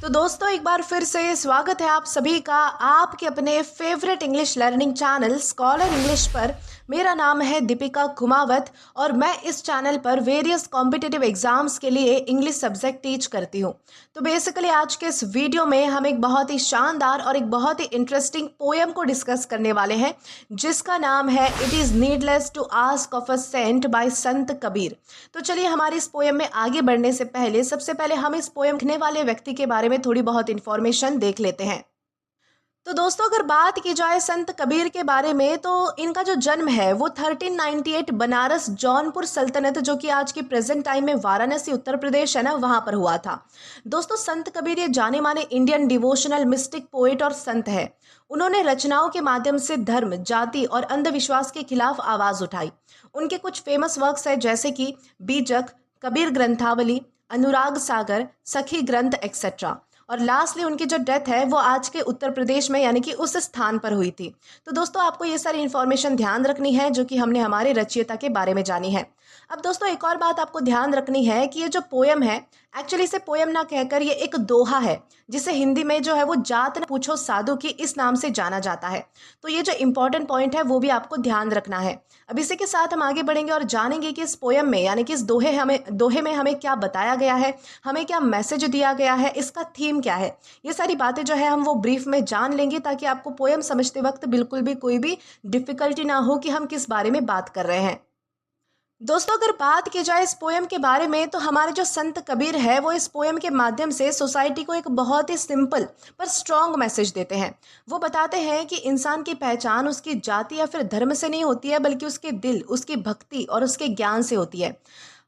तो दोस्तों एक बार फिर से स्वागत है आप सभी का आपके अपने favourite English learning channel scholar English पर। मेरा नाम है दीपिका कुमावत और मैं इस चैनल पर वेरियस कॉम्पिटिटिव एग्जाम्स के लिए इंग्लिश सब्जेक्ट टीच करती हूँ। तो बेसिकली आज के इस वीडियो में हम एक बहुत ही शानदार और एक बहुत ही इंटरेस्टिंग पोएम को डिस्कस करने वाले हैं जिसका नाम है it is needless to ask of a saint by Sant Kabir. तो चलिए हमारी इस पोएम में आगे बढ़ने से पहले सबसे पहले हम इस पोएम लिखने वाले व्यक्ति के बारे में थोड़ी बहुत इंफॉर्मेशन देख लेते हैं। तो दोस्तों अगर बात की जाए संत कबीर के बारे में तो इनका जो जन्म है वो 1398 बनारस जौनपुर सल्तनत जो कि आज के प्रेजेंट टाइम में वाराणसी उत्तर प्रदेश है ना वहां पर हुआ था। दोस्तों संत कबीर ये जाने माने इंडियन डिवोशनल मिस्टिक पोएट और संत है। उन्होंने रचनाओं के माध्यम से धर्म जाति और अंधविश्वास के खिलाफ आवाज उठाई। उनके कुछ फेमस वर्क्स है जैसे कि बीजक, कबीर ग्रंथावली, अनुराग सागर, सखी ग्रंथ एक्सेट्रा। और लास्टली उनकी जो डेथ है वो आज के उत्तर प्रदेश में यानी कि उस स्थान पर हुई थी। तो दोस्तों आपको ये सारी इन्फॉर्मेशन ध्यान रखनी है जो कि हमने हमारे रचयिता के बारे में जानी है। अब दोस्तों एक और बात आपको ध्यान रखनी है कि ये जो पोयम है एक्चुअली इसे पोयम ना कहकर ये एक दोहा है जिसे हिंदी में जो है वो जात न पूछो साधु की इस नाम से जाना जाता है। तो ये जो इंपॉर्टेंट पॉइंट है वो भी आपको ध्यान रखना है। अब इसी के साथ हम आगे बढ़ेंगे और जानेंगे कि इस पोयम में यानी कि इस दोहे में हमें क्या बताया गया है, हमें क्या मैसेज दिया गया है, इसका थीम क्या है। ये सारी बातें जो है हम वो ब्रीफ में जान लेंगे ताकि आपको पोयम समझते वक्त बिल्कुल भी कोई भी डिफिकल्टी ना हो कि हम किस बारे में बात कर रहे हैं। दोस्तों अगर बात की जाए इस पोयम के बारे में तो हमारे जो संत कबीर है वो इस पोयम के माध्यम से सोसाइटी को एक बहुत ही सिंपल पर स्ट्रॉन्ग मैसेज देते हैं। वो बताते हैं कि इंसान की पहचान उसकी जाति या फिर धर्म से नहीं होती है बल्कि उसके दिल, उसकी भक्ति और उसके ज्ञान से होती है।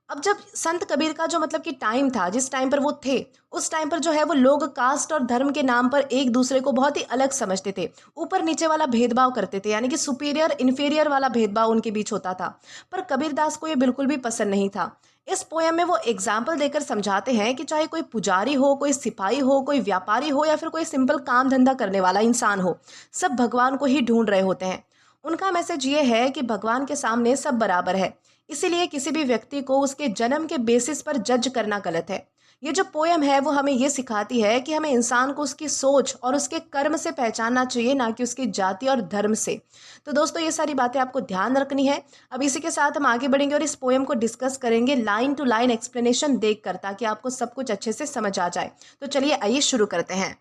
अब जब संत कबीर का जो मतलब कि टाइम था जिस टाइम पर वो थे उस टाइम पर जो है वो लोग कास्ट और धर्म के नाम पर एक दूसरे को बहुत ही अलग समझते थे, ऊपर नीचे वाला भेदभाव करते थे यानी कि सुपीरियर इन्फीरियर वाला भेदभाव उनके बीच होता था। पर कबीरदास को ये बिल्कुल भी पसंद नहीं था। इस पोयम में वो एग्जाम्पल देकर समझाते हैं कि चाहे कोई पुजारी हो, कोई सिपाही हो, कोई व्यापारी हो या फिर कोई सिंपल काम धंधा करने वाला इंसान हो, सब भगवान को ही ढूंढ रहे होते हैं। उनका मैसेज ये है कि भगवान के सामने सब बराबर है, इसीलिए किसी भी व्यक्ति को उसके जन्म के बेसिस पर जज करना गलत है। ये जो पोयम है वो हमें ये सिखाती है कि हमें इंसान को उसकी सोच और उसके कर्म से पहचानना चाहिए, ना कि उसकी जाति और धर्म से। तो दोस्तों ये सारी बातें आपको ध्यान रखनी है। अब इसी के साथ हम आगे बढ़ेंगे और इस पोयम को डिस्कस करेंगे लाइन टू लाइन एक्सप्लेनेशन देखकर ताकि आपको सब कुछ अच्छे से समझ आ जाए। तो चलिए आइए शुरू करते हैं।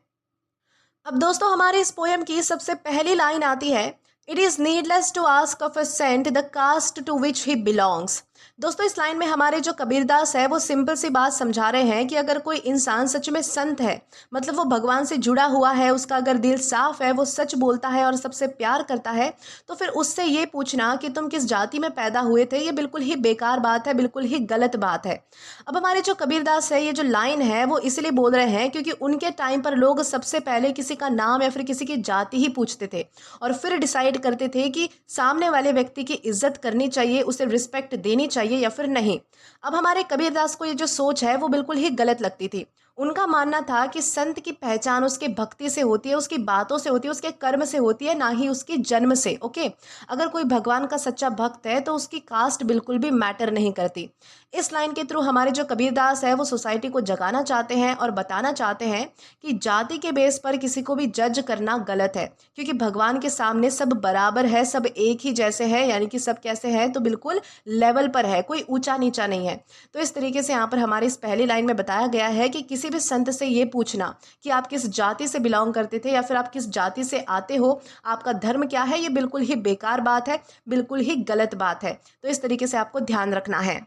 अब दोस्तों हमारे इस पोयम की सबसे पहली लाइन आती है it is needless to ask of a saint the caste to which he belongs. दोस्तों इस लाइन में हमारे जो कबीरदास है वो सिंपल सी बात समझा रहे हैं कि अगर कोई इंसान सच में संत है, मतलब वो भगवान से जुड़ा हुआ है, उसका अगर दिल साफ है, वो सच बोलता है और सबसे प्यार करता है, तो फिर उससे ये पूछना कि तुम किस जाति में पैदा हुए थे ये बिल्कुल ही बेकार बात है, बिल्कुल ही गलत बात है। अब हमारे जो कबीरदास है ये जो लाइन है वो इसलिए बोल रहे हैं क्योंकि उनके टाइम पर लोग सबसे पहले किसी का नाम या फिर किसी की जाति ही पूछते थे और फिर डिसाइड करते थे कि सामने वाले व्यक्ति की इज्जत करनी चाहिए, उसे रिस्पेक्ट देनी चाहिए या फिर नहीं। अब हमारे कबीरदास को ये जो सोच है वो बिल्कुल ही गलत लगती थी। उनका मानना था कि संत की पहचान उसके भक्ति से होती है, उसकी बातों से होती है, उसके कर्म से होती है, ना ही उसके जन्म से। ओके, अगर कोई भगवान का सच्चा भक्त है तो उसकी कास्ट बिल्कुल भी मैटर नहीं करती। इस लाइन के थ्रू हमारे जो कबीरदास है वो सोसाइटी को जगाना चाहते हैं और बताना चाहते हैं कि जाति के बेस पर किसी को भी जज करना गलत है, क्योंकि भगवान के सामने सब बराबर है, सब एक ही जैसे है, यानी कि सब कैसे हैं तो बिल्कुल लेवल पर है, कोई ऊंचा नीचा नहीं है। तो इस तरीके से यहाँ पर हमारी इस पहली लाइन में बताया गया है कि किसी भी संत से ये पूछना कि आप किस जाति से बिलोंग करते थे या फिर आप किस जाति से आते हो, आपका धर्म क्या है, ये बिल्कुल ही बेकार बात है, बिल्कुल ही गलत बात है। तो इस तरीके से आपको ध्यान रखना है।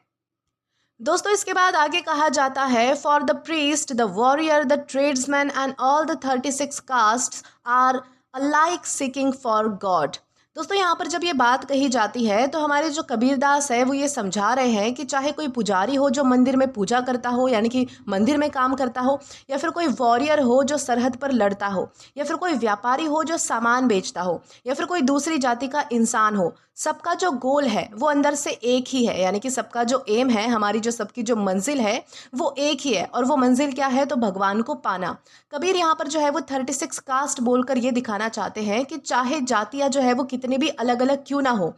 दोस्तों इसके बाद आगे कहा जाता है for the priest, the warrior, the tradesman and all the 36 castes are alike seeking for God. दोस्तों यहाँ पर जब ये बात कही जाती है तो हमारे जो कबीरदास है वो ये समझा रहे हैं कि चाहे कोई पुजारी हो जो मंदिर में पूजा करता हो यानी कि मंदिर में काम करता हो, या फिर कोई वॉरियर हो जो सरहद पर लड़ता हो, या फिर कोई व्यापारी हो जो सामान बेचता हो, या फिर कोई दूसरी जाति का इंसान हो, सबका जो गोल है वो अंदर से एक ही है, यानी कि सबका जो एम है, हमारी जो सबकी जो मंजिल है वो एक ही है। और वो मंजिल क्या है तो भगवान को पाना। कबीर यहाँ पर जो है वो 36 कास्ट बोलकर ये दिखाना चाहते हैं कि चाहे जातियाँ जो है वो कितनी कितनी भी अलग अलग क्यों ना हो,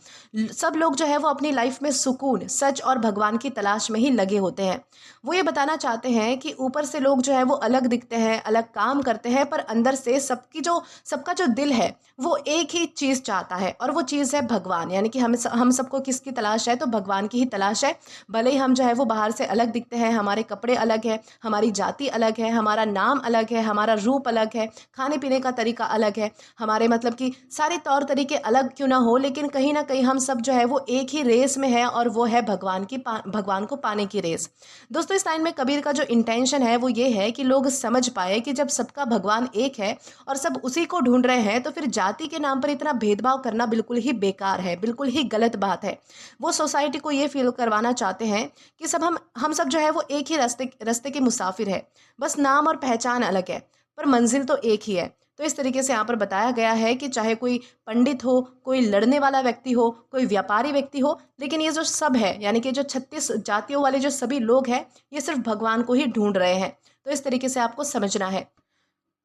सब लोग जो है वो अपनी लाइफ में सुकून, सच और भगवान की तलाश में ही लगे होते हैं। वो ये बताना चाहते हैं कि ऊपर से लोग जो है वो अलग दिखते हैं, अलग काम करते हैं, पर अंदर से सबका जो दिल है वो एक ही चीज़ चाहता है, और वो चीज़ है भगवान। यानी कि हम सबको किसकी तलाश है, तो भगवान की ही तलाश है। भले ही हम जो है वो बाहर से अलग दिखते हैं, हमारे कपड़े अलग है, हमारी जाति अलग है, हमारा नाम अलग है, हमारा रूप अलग है, खाने पीने का तरीका अलग है, हमारे मतलब कि सारे तौर तरीके अलग क्यों ना हो, लेकिन कहीं ना कहीं हम सब जो है वो एक ही रेस में है, और वो है भगवान को पाने की रेस। दोस्तों, इस लाइन में कबीर का जो इंटेंशन है वो ये है कि लोग समझ पाए कि जब सबका भगवान एक है और सब उसी को ढूंढ रहे हैं, तो फिर जाति के नाम पर इतना भेदभाव करना बिल्कुल ही बेकार है, बिल्कुल ही गलत बात है। वो सोसाइटी को ये फील करवाना चाहते हैं कि हम सब जो है वो एक ही रास्ते के मुसाफिर है, बस नाम और पहचान अलग है, पर मंजिल तो एक ही है। तो इस तरीके से यहाँ पर बताया गया है कि चाहे कोई पंडित हो, कोई लड़ने वाला व्यक्ति हो, कोई व्यापारी व्यक्ति हो, लेकिन ये जो सब है, यानी कि जो 36 जातियों वाले जो सभी लोग हैं, ये सिर्फ भगवान को ही ढूंढ रहे हैं। तो इस तरीके से आपको समझना है।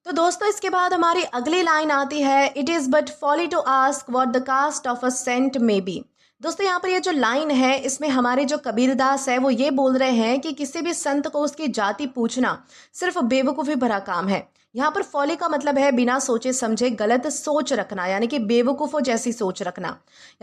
तो दोस्तों, इसके बाद हमारी अगली लाइन आती है, it is but folly to ask what the caste of a saint may be. दोस्तों, यहाँ पर ये जो लाइन है, इसमें हमारे जो कबीरदास है वो ये बोल रहे हैं कि किसी भी संत को उसकी जाति पूछना सिर्फ बेवकूफ़ी भरा काम है। यहाँ पर फॉली का मतलब है बिना सोचे समझे गलत सोच रखना, यानी कि बेवकूफ़ों जैसी सोच रखना।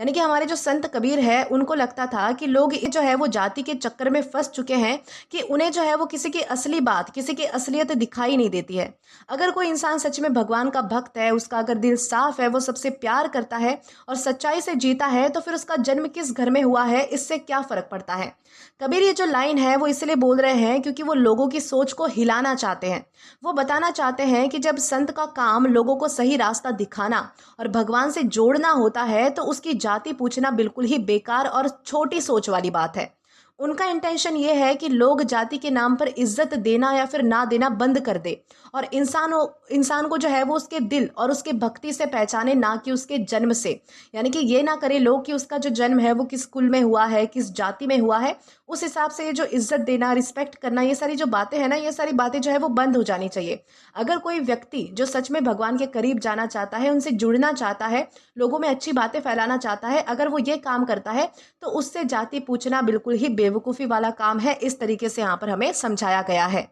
यानी कि हमारे जो संत कबीर है, उनको लगता था कि लोग जो है वो जाति के चक्कर में फंस चुके हैं, कि उन्हें जो है वो किसी की असली बात, किसी की असलियत दिखाई नहीं देती है। अगर कोई इंसान सच में भगवान का भक्त है, उसका अगर दिल साफ है, वो सबसे प्यार करता है और सच्चाई से जीता है, तो फिर उसका जन्म किस घर में हुआ है, इससे क्या फर्क पड़ता है। कबीर ये जो लाइन है वो इसलिए बोल रहे हैं क्योंकि वो लोगों की सोच को हिलाना चाहते हैं। वो बताना चाहते हैं कि जब संत का काम लोगों को सही रास्ता दिखाना और भगवान से जोड़ना होता है, तो उसकी जाति पूछना बिल्कुल ही बेकार और छोटी सोच वाली बात है। उनका इंटेंशन ये है कि लोग जाति के नाम पर इज्जत देना या फिर ना देना बंद कर दे, और इंसान को जो है वो उसके दिल और उसके भक्ति से पहचाने, ना कि उसके जन्म से। यानी कि ये ना करे लोग कि उसका जो जन्म है वो किस कुल में हुआ है, किस जाति में हुआ है, उस हिसाब से ये जो इज्जत देना, रिस्पेक्ट करना, ये सारी जो बातें हैं ना, ये सारी बातें जो है वो बंद हो जानी चाहिए। अगर कोई व्यक्ति जो सच में भगवान के करीब जाना चाहता है, उनसे जुड़ना चाहता है, लोगों में अच्छी बातें फैलाना चाहता है, अगर वो ये काम करता है, तो उससे जाति पूछना बिल्कुल ही बेवकूफ़ी वाला काम है। इस तरीके से यहाँ पर हमें समझाया गया है।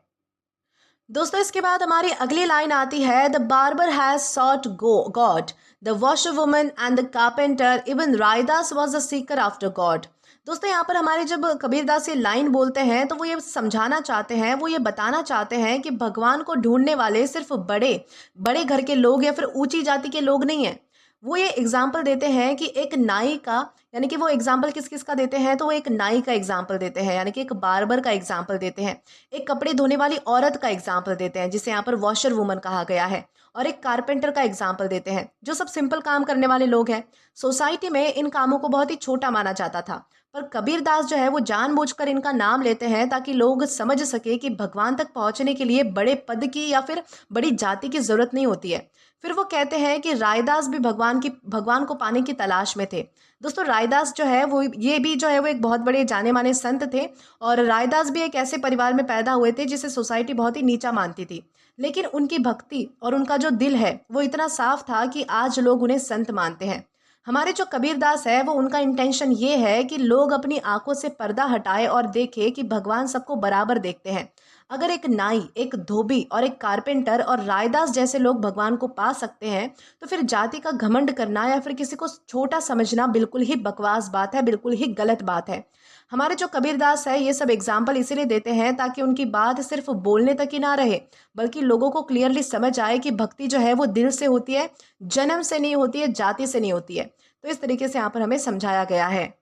दोस्तों, इसके बाद हमारी अगली लाइन आती है, the barber has short God, the washer woman and the carpenter, even Raidas was the seeker after God. दोस्तों, यहाँ पर हमारे जब कबीरदास ये लाइन बोलते हैं, तो वो ये समझाना चाहते हैं, वो ये बताना चाहते हैं कि भगवान को ढूंढने वाले सिर्फ बड़े बड़े घर के लोग या फिर ऊंची जाति के लोग नहीं हैं। वो ये एग्जाम्पल देते हैं कि एक नाई का, यानी कि वो एग्जाम्पल किस किस का देते हैं, तो वो एक नाई का एग्जाम्पल देते हैं, यानी कि एक बार्बर का एग्जाम्पल देते हैं, एक कपड़े धोने वाली औरत का एग्जाम्पल देते हैं, जिसे यहाँ पर वॉशर वुमन कहा गया है, और एक कारपेंटर का एग्जाम्पल देते हैं, जो सब सिंपल काम करने वाले लोग हैं। सोसाइटी में इन कामों को बहुत ही छोटा माना जाता था, पर कबीरदास जो है वो जानबूझकर इनका नाम लेते हैं ताकि लोग समझ सके कि भगवान तक पहुंचने के लिए बड़े पद की या फिर बड़ी जाति की जरूरत नहीं होती है। फिर वो कहते हैं कि रायदास भी भगवान को पाने की तलाश में थे। दोस्तों, रायदास जो है वो ये भी जो है वो एक बहुत बड़े जाने माने संत थे, और रायदास भी एक ऐसे परिवार में पैदा हुए थे जिसे सोसाइटी बहुत ही नीचा मानती थी, लेकिन उनकी भक्ति और उनका जो दिल है वो इतना साफ था कि आज लोग उन्हें संत मानते हैं। हमारे जो कबीरदास है, वो उनका इंटेंशन ये है कि लोग अपनी आंखों से पर्दा हटाए और देखे कि भगवान सबको बराबर देखते हैं। अगर एक नाई, एक धोबी और एक कारपेंटर और रायदास जैसे लोग भगवान को पा सकते हैं, तो फिर जाति का घमंड करना या फिर किसी को छोटा समझना बिल्कुल ही बकवास बात है, बिल्कुल ही गलत बात है। हमारे जो कबीरदास है, ये सब एग्जाम्पल इसीलिए देते हैं ताकि उनकी बात सिर्फ बोलने तक ही ना रहे, बल्कि लोगों को क्लियरली समझ आए कि भक्ति जो है वो दिल से होती है, जन्म से नहीं होती है, जाति से नहीं होती है। तो इस तरीके से यहाँ पर हमें समझाया गया है।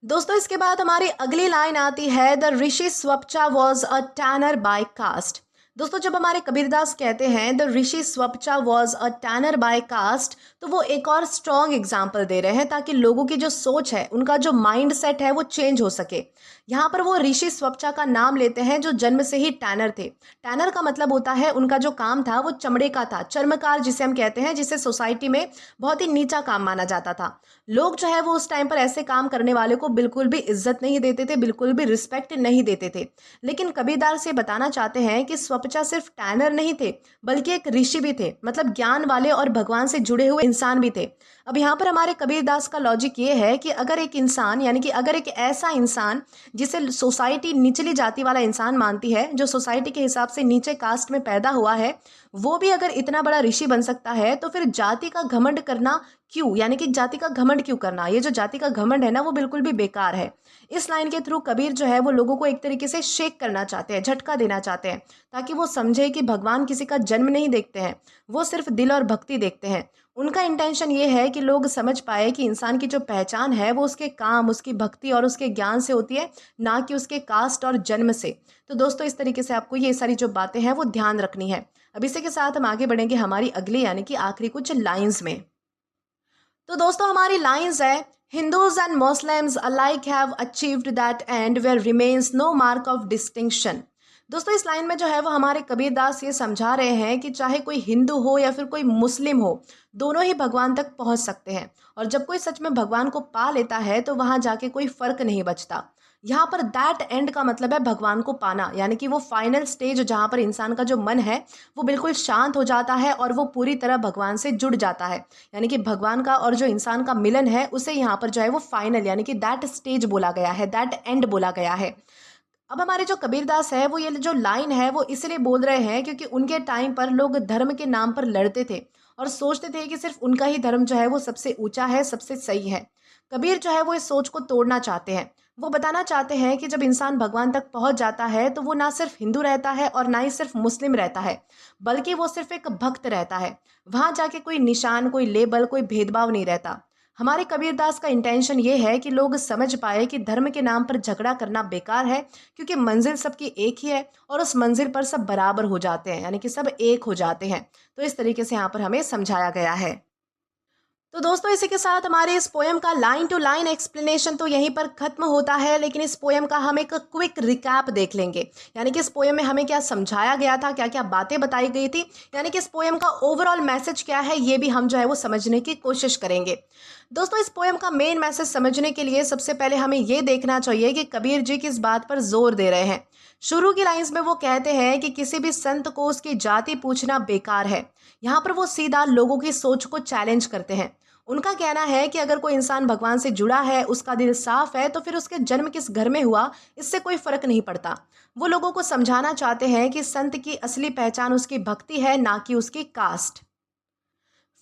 दोस्तों, इसके बाद हमारी अगली लाइन आती है, the rishi Swapacha was a tanner by caste. दोस्तों, जब हमारे कबीरदास कहते हैं the rishi Swapacha was a tanner by caste, तो वो एक और स्ट्रॉन्ग एग्जाम्पल दे रहे हैं ताकि लोगों की जो सोच है, उनका जो माइंड सेट है वो चेंज हो सके। यहाँ पर वो ऋषि स्वपचा का नाम लेते हैं जो जन्म से ही टैनर थे। टैनर का मतलब होता है, उनका जो काम था वो चमड़े का था, चर्मकार जिसे हम कहते हैं, जिसे सोसाइटी में बहुत ही नीचा काम माना जाता था। लोग जो है वो उस टाइम पर ऐसे काम करने वाले को बिल्कुल भी इज्जत नहीं देते थे, बिल्कुल भी रिस्पेक्ट नहीं देते थे। लेकिन कबीरदास से बताना चाहते हैं कि स्वपचा सिर्फ टैनर नहीं थे बल्कि एक ऋषि भी थे, मतलब ज्ञान वाले और भगवान से जुड़े हुए इंसान भी थे। अब यहाँ पर हमारे कबीरदास का लॉजिक ये है कि अगर एक इंसान, यानी कि अगर एक ऐसा इंसान जिसे सोसाइटी निचली जाति वाला इंसान मानती है, जो सोसाइटी के हिसाब से नीचे कास्ट में पैदा हुआ है, वो भी अगर इतना बड़ा ऋषि बन सकता है तो फिर जाति का घमंड करना क्यों, यानी कि जाति का घमंड क्यों करना। ये जो जाति का घमंड है ना, वो बिल्कुल भी बेकार है। इस लाइन के थ्रू कबीर जो है वो लोगों को एक तरीके से शेक करना चाहते हैं, झटका देना चाहते हैं, ताकि वो समझे कि भगवान किसी का जन्म नहीं देखते हैं, वो सिर्फ दिल और भक्ति देखते हैं। उनका इंटेंशन ये है कि लोग समझ पाए कि इंसान की जो पहचान है वो उसके काम, उसकी भक्ति और उसके ज्ञान से होती है, ना कि उसके कास्ट और जन्म से। तो दोस्तों, इस तरीके से आपको ये सारी जो बातें हैं वो ध्यान रखनी है। अब इसी के साथ हम आगे बढ़ेंगे हमारी अगली, यानी कि आखिरी कुछ लाइंस में। तो दोस्तों, हमारी लाइंस है, Hindus and Muslims alike have achieved that and where remains no mark of distinction. दोस्तों, इस लाइन में जो है वो हमारे कबीरदास ये समझा रहे हैं कि चाहे कोई हिंदू हो या फिर कोई मुस्लिम हो, दोनों ही भगवान तक पहुंच सकते हैं। और जब कोई सच में भगवान को पा लेता है तो वहां जाके कोई फर्क नहीं बचता। यहाँ पर दैट एंड का मतलब है भगवान को पाना, यानी कि वो फाइनल स्टेज जहाँ पर इंसान का जो मन है वो बिल्कुल शांत हो जाता है और वो पूरी तरह भगवान से जुड़ जाता है। यानी कि भगवान का और जो इंसान का मिलन है उसे यहाँ पर जो है वो फाइनल, यानी कि दैट स्टेज बोला गया है, दैट एंड बोला गया है। अब हमारे जो कबीरदास है वो ये जो लाइन है वो इसलिए बोल रहे हैं क्योंकि उनके टाइम पर लोग धर्म के नाम पर लड़ते थे और सोचते थे कि सिर्फ उनका ही धर्म जो है वो सबसे ऊंचा है, सबसे सही है। कबीर जो है वो इस सोच को तोड़ना चाहते हैं। वो बताना चाहते हैं कि जब इंसान भगवान तक पहुंच जाता है तो वो ना सिर्फ हिंदू रहता है और ना ही सिर्फ मुस्लिम रहता है, बल्कि वो सिर्फ एक भक्त रहता है। वहां जाके कोई निशान, कोई लेबल, कोई भेदभाव नहीं रहता। हमारे कबीरदास का इंटेंशन ये है कि लोग समझ पाए कि धर्म के नाम पर झगड़ा करना बेकार है, क्योंकि मंजिल सबकी एक ही है और उस मंजिल पर सब बराबर हो जाते हैं, यानी कि सब एक हो जाते हैं। तो इस तरीके से यहाँ पर हमें समझाया गया है। तो दोस्तों, इसी के साथ हमारे इस पोएम का लाइन टू लाइन एक्सप्लेनेशन तो यहीं पर खत्म होता है, लेकिन इस पोएम का हम एक क्विक रिकैप देख लेंगे, यानी कि इस पोएम में हमें क्या समझाया गया था, क्या क्या बातें बताई गई थी, यानी कि इस पोएम का ओवरऑल मैसेज क्या है, ये भी हम जो है वो समझने की कोशिश करेंगे। दोस्तों, इस पोएम का मेन मैसेज समझने के लिए सबसे पहले हमें ये देखना चाहिए कि कबीर जी किस बात पर जोर दे रहे हैं। शुरू की लाइंस में वो कहते हैं कि किसी भी संत को उसकी जाति पूछना बेकार है। यहाँ पर वो सीधा लोगों की सोच को चैलेंज करते हैं। उनका कहना है कि अगर कोई इंसान भगवान से जुड़ा है, उसका दिल साफ है, तो फिर उसके जन्म किस घर में हुआ इससे कोई फर्क नहीं पड़ता। वो लोगों को समझाना चाहते हैं कि संत की असली पहचान उसकी भक्ति है, ना कि उसकी कास्ट।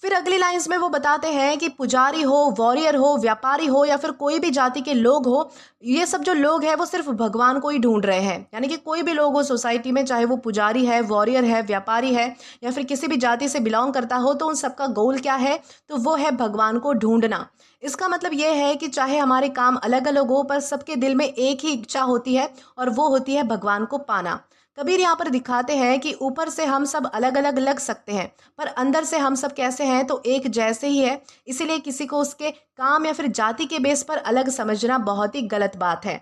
फिर अगली लाइंस में वो बताते हैं कि पुजारी हो, वॉरियर हो, व्यापारी हो या फिर कोई भी जाति के लोग हो, ये सब जो लोग हैं वो सिर्फ भगवान को ही ढूंढ रहे हैं। यानी कि कोई भी लोग हो सोसाइटी में, चाहे वो पुजारी है, वॉरियर है, व्यापारी है या फिर किसी भी जाति से बिलोंग करता हो, तो उन सबका गोल क्या है, तो वो है भगवान को ढूंढना। इसका मतलब ये है कि चाहे हमारे काम अलग अलग हो, पर सबके दिल में एक ही इच्छा होती है और वो होती है भगवान को पाना। कबीर यहाँ पर दिखाते हैं कि ऊपर से हम सब अलग अलग लग सकते हैं, पर अंदर से हम सब कैसे हैं, तो एक जैसे ही है। इसीलिए किसी को उसके काम या फिर जाति के बेस पर अलग समझना बहुत ही गलत बात है।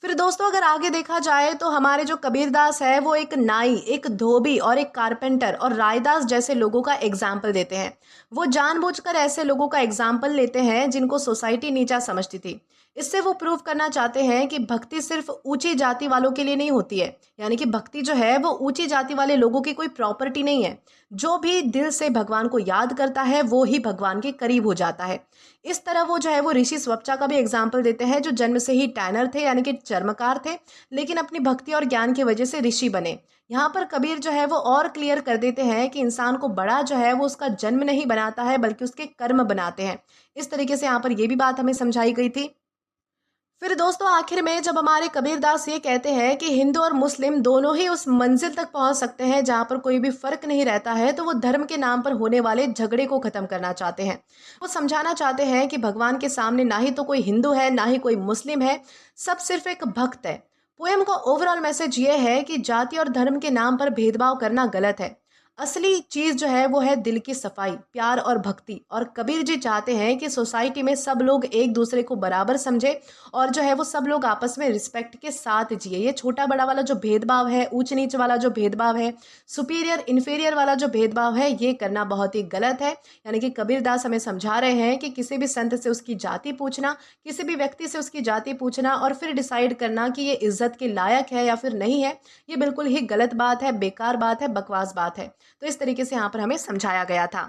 फिर दोस्तों, अगर आगे देखा जाए तो हमारे जो कबीरदास है वो एक नाई, एक धोबी और एक कारपेंटर और रायदास जैसे लोगों का एग्जाम्पल देते हैं। वो जानबूझकर ऐसे लोगों का एग्जाम्पल लेते हैं जिनको सोसाइटी नीचा समझती थी। इससे वो प्रूव करना चाहते हैं कि भक्ति सिर्फ ऊंची जाति वालों के लिए नहीं होती है, यानी कि भक्ति जो है वो ऊंची जाति वाले लोगों की कोई प्रॉपर्टी नहीं है। जो भी दिल से भगवान को याद करता है वो ही भगवान के करीब हो जाता है। इस तरह वो जो है वो ऋषि स्वपचा का भी एग्जाम्पल देते हैं, जो जन्म से ही टैनर थे, यानी कि चर्मकार थे, लेकिन अपनी भक्ति और ज्ञान की वजह से ऋषि बने। यहाँ पर कबीर जो है वो और क्लियर कर देते हैं कि इंसान को बड़ा जो है वो उसका जन्म नहीं बनाता है, बल्कि उसके कर्म बनाते हैं। इस तरीके से यहाँ पर ये भी बात हमें समझाई गई थी। फिर दोस्तों, आखिर में जब हमारे कबीरदास ये कहते हैं कि हिंदू और मुस्लिम दोनों ही उस मंजिल तक पहुंच सकते हैं जहां पर कोई भी फर्क नहीं रहता है, तो वो धर्म के नाम पर होने वाले झगड़े को खत्म करना चाहते हैं। वो समझाना चाहते हैं कि भगवान के सामने ना ही तो कोई हिंदू है, ना ही कोई मुस्लिम है, सब सिर्फ एक भक्त है। पोएम का ओवरऑल मैसेज ये है कि जाति और धर्म के नाम पर भेदभाव करना गलत है। असली चीज़ जो है वो है दिल की सफाई, प्यार और भक्ति। और कबीर जी चाहते हैं कि सोसाइटी में सब लोग एक दूसरे को बराबर समझे और जो है वो सब लोग आपस में रिस्पेक्ट के साथ जिए। ये छोटा बड़ा वाला जो भेदभाव है, ऊंच नीच वाला जो भेदभाव है, सुपीरियर इन्फीरियर वाला जो भेदभाव है, ये करना बहुत ही गलत है। यानी कि कबीरदास हमें समझा रहे हैं कि किसी भी संत से उसकी जाति पूछना, किसी भी व्यक्ति से उसकी जाति पूछना और फिर डिसाइड करना कि ये इज्जत के लायक है या फिर नहीं है, ये बिल्कुल ही गलत बात है, बेकार बात है, बकवास बात है। तो इस तरीके से यहाँ पर हमें समझाया गया था।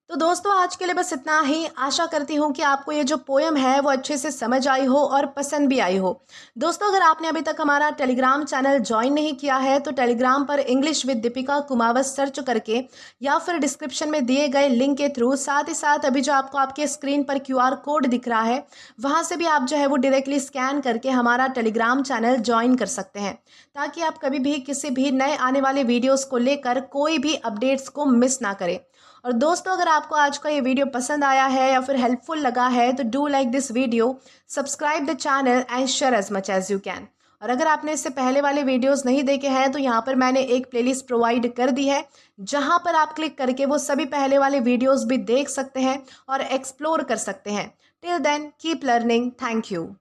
तो दोस्तों आज के लिए बस इतना ही। आशा करती हूँ कि आपको ये जो पोयम है वो अच्छे से समझ आई हो और पसंद भी आई हो। दोस्तों अगर आपने अभी तक हमारा टेलीग्राम चैनल ज्वाइन नहीं किया है तो टेलीग्राम पर English with Deepika Kumawat search करके या फिर डिस्क्रिप्शन में दिए गए लिंक के थ्रू, साथ ही साथ अभी जो आपको आपके स्क्रीन पर QR कोड दिख रहा है वहाँ से भी आप जो है वो डायरेक्टली स्कैन करके हमारा टेलीग्राम चैनल ज्वाइन कर सकते हैं, ताकि आप कभी भी किसी भी नए आने वाले वीडियोज़ को लेकर कोई भी अपडेट्स को मिस ना करें। और दोस्तों अगर आपको आज का ये वीडियो पसंद आया है या फिर हेल्पफुल लगा है तो do like this video, subscribe the channel and share as much as you can. और अगर आपने इससे पहले वाले वीडियोस नहीं देखे हैं तो यहाँ पर मैंने एक प्लेलिस्ट प्रोवाइड कर दी है, जहाँ पर आप क्लिक करके वो सभी पहले वाले वीडियोस भी देख सकते हैं और एक्सप्लोर कर सकते हैं। Till then keep learning. Thank you.